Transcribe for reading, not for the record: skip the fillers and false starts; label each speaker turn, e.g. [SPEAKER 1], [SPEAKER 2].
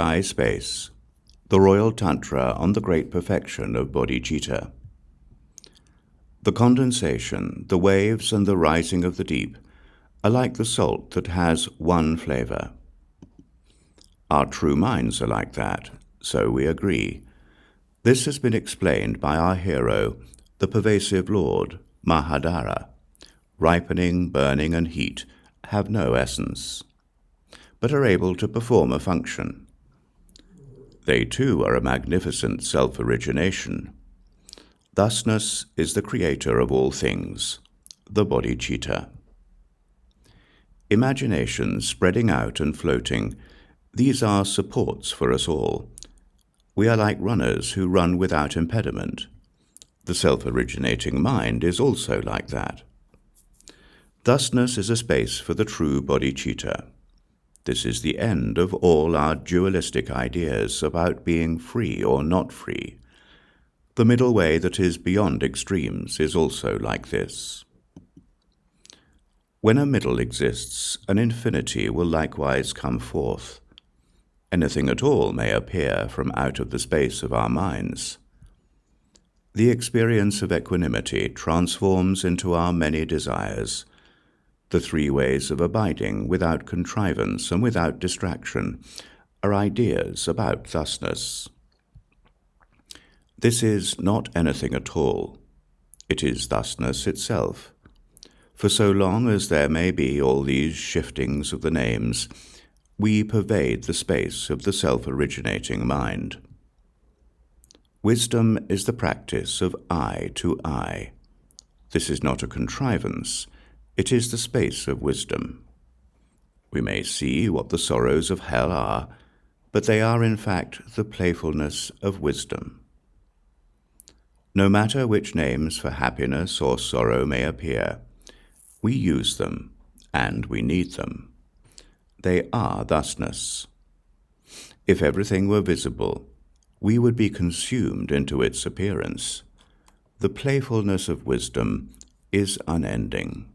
[SPEAKER 1] I Space, the Royal Tantra on the Great Perfection of Bodhicitta. The condensation, the waves, and the rising of the deep are like the salt that has one flavor. Our true minds are like that, so we agree. This has been explained by our hero, the pervasive Lord, Mahadara. Ripening, burning, and heat have no essence, but are able to perform a function. They too are a magnificent self-origination. Thusness is the creator of all things, the bodhicitta. Imagination spreading out and floating, these are supports for us all. We are like runners who run without impediment. The self-originating mind is also like that. Thusness is a space for the true bodhicitta. This is the end of all our dualistic ideas about being free or not free. The middle way that is beyond extremes is also like this. When a middle exists, an infinity will likewise come forth. Anything at all may appear from out of the space of our minds. The experience of equanimity transforms into our many desires. The three ways of abiding without contrivance and without distraction are ideas about thusness. This is not anything at all. It is thusness itself. For so long as there may be all these shiftings of the names, we pervade the space of the self-originating mind. Wisdom is the practice of eye to eye. This is not a contrivance. It is the space of wisdom. We may see what the sorrows of hell are, but they are in fact the playfulness of wisdom. No matter which names for happiness or sorrow may appear, we use them, and we need them. They are thusness. If everything were visible, we would be consumed into its appearance. The playfulness of wisdom is unending.